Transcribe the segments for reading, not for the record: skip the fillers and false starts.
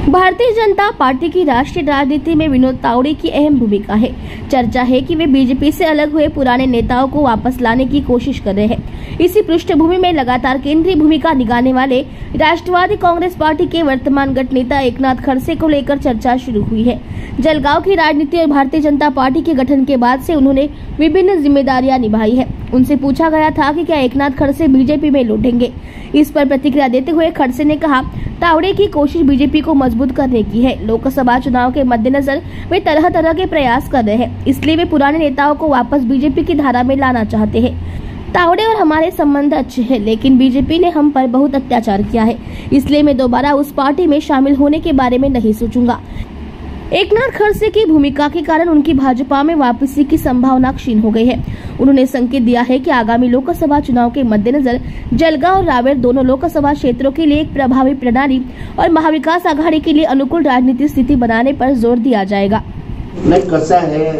Bharatiya Janata party की राष्ट्रीय राजनीति में विनोद तावड़े की अहम भूमिका है। चर्चा है कि वे बीजेपी से अलग हुए पुराने नेताओं को वापस लाने की कोशिश कर रहे हैं। इसी पृष्ठभूमि में लगातार केंद्रीय भूमिका निभाने वाले राष्ट्रवादी कांग्रेस पार्टी के वर्तमान गठ नेता एकनाथ खड़से को लेकर चर्चा शुरू हुई है। जलगांव की राजनीति और भारतीय जनता पार्टी के गठन के बाद से उन्होंने विभिन्न जिम्मेदारियां निभाई है। उनसे पूछा गया था कि क्या एकनाथ खड़से बीजेपी में लौटेंगे। इस पर प्रतिक्रिया देते हुए खड़से ने कहा, तावड़े की कोशिश बीजेपी को मजबूत करने की है। लोकसभा चुनाव के मद्देनजर वे तरह तरह के प्रयास कर रहे हैं, इसलिए वे पुराने नेताओं को वापस बीजेपी की धारा में लाना चाहते हैं। तावड़े और हमारे संबंध अच्छे हैं, लेकिन बीजेपी ने हम पर बहुत अत्याचार किया है, इसलिए मैं दोबारा उस पार्टी में शामिल होने के बारे में नहीं सोचूंगा। एकनाथ खड़से की भूमिका के कारण उनकी भाजपा में वापसी की संभावना क्षीण हो गई है। उन्होंने संकेत दिया है कि आगामी लोकसभा चुनाव के मद्देनजर जलगांव और रावेर दोनों लोकसभा क्षेत्रों के लिए एक प्रभावी प्रणाली और महाविकास आघाड़ी के लिए अनुकूल राजनीतिक स्थिती बनाने पर जोर दिया जाएगा। नाही, कसं आहे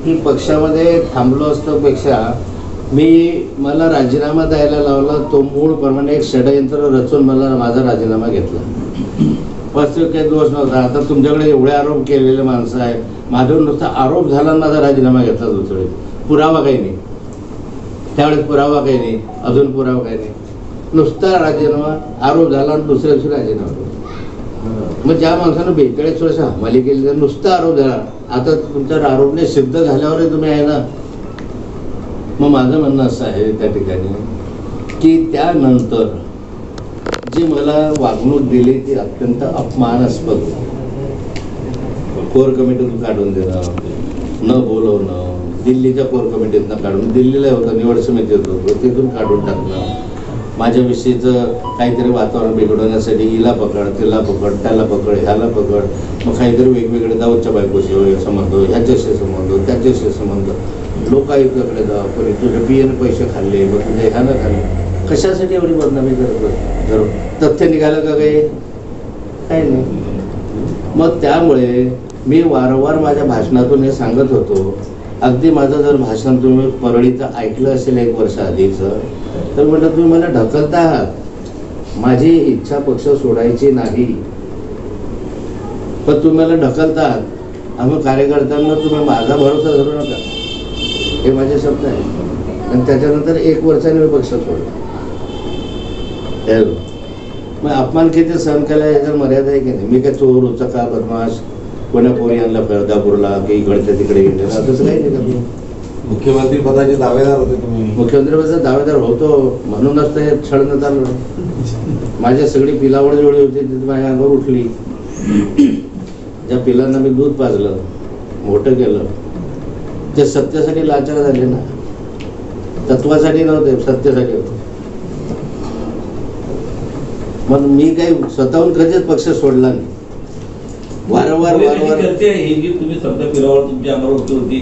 की पक्षामध्ये थांबलो असतो पेक्षा मला राजीनामा द्यायला लावला, तो मूळ प्रमाणे एक षडयंत्र रचून मला माझा राजीनामा घेतला। वास्तविक काही दोष नव्हता। आता तुमच्याकडे एवढे आरोप केलेले माणसं आहे, माझ्यावर नुसता आरोप झाला, माझा राजीनामा घेतला दुसरे, पुरावा काही नाही, त्यावेळेस पुरावा काही नाही, अजून पुरावा काही नाही, नुसता राजीनामा, आरोप झाला आणि दुसऱ्या दिवशी राजीनामा। मग ज्या माणसानं 42 वर्ष हमाली केली, तर नुसता आरोप झाला, आता तुमच्या आरोपने सिद्ध झाल्यावर तुम्ही आहे ना। मग माझं म्हणणं असं आहे त्या ठिकाणी की त्यानंतर जी मला वागणूक दिली ती अत्यंत अपमानास्पद, कोर कमिटीतून काढून देणं, न बोलवणं, दिल्लीच्या कोर कमिटीतून काढून, दिल्लीला होतं निवड समितीत होतं तिथून काढून टाकणं, माझ्याविषयीचं काहीतरी वातावरण बिघडवण्यासाठी हिला पकड, तिला पकड, त्याला पकड, ह्याला पकड, मग काहीतरी वेगवेगळे दाऊदच्या बायकोशी संबंध, ह्याच्याशी संबंध, त्याच्याशी संबंध, लोकायुक्ताकडे जा, कोणी तुझ्या पियेनं पैसे खाल्ले, मग तुझ्या ह्यानं खाल्ले, कशासाठी एवढी बदनामी करतो? तथ्य निघालं का काही नाही। मग त्यामुळे मी वारंवार माझ्या भाषणातून हे सांगत होतो। अगदी माझं जर भाषण तुम्ही परळीचं ऐकलं असेल 1 वर्ष आधीचं, तर म्हटलं तुम्ही मला ढकलता आहात, माझी इच्छा पक्ष सोडायची नाही, पण तुम्ही मला ढकलता आहात। आम्ही कार्यकर्त्यांना तुम्ही माझा भरोसा धरू नका, हे माझे शब्द आहे। आणि त्याच्यानंतर 1 वर्षाने मी पक्ष सोडला। मग अपमान किती सहन केला याच्यावर मर्यादा आहे की नाही? मी काय चोर, उचका, बदमाश, कोण्या पोरी आणला फळदापूरला की इकडच्या तिकडे गेले, असं काही नाही का? मुख्यमंत्री पदाचे दावेदार होते तुम्ही? मुख्यमंत्री पदाचा दावेदार होतो, म्हणूनच ते छळणं चाललं। माझ्या सगळी पिलावड जेवढी होती ती माझ्या अंगावर उठली। ज्या पिलांना मी दूध पाजलं, मोठं केलं, ते सत्यासाठी लाचार झाले ना, तत्वासाठी नव्हते, सत्यासाठी होते। मग मी काही स्वतःहून कधीच पक्ष सोडला नाही। वारंवार करते ही जी तुम्ही शब्द फिरावर तुमच्या अंगावर होती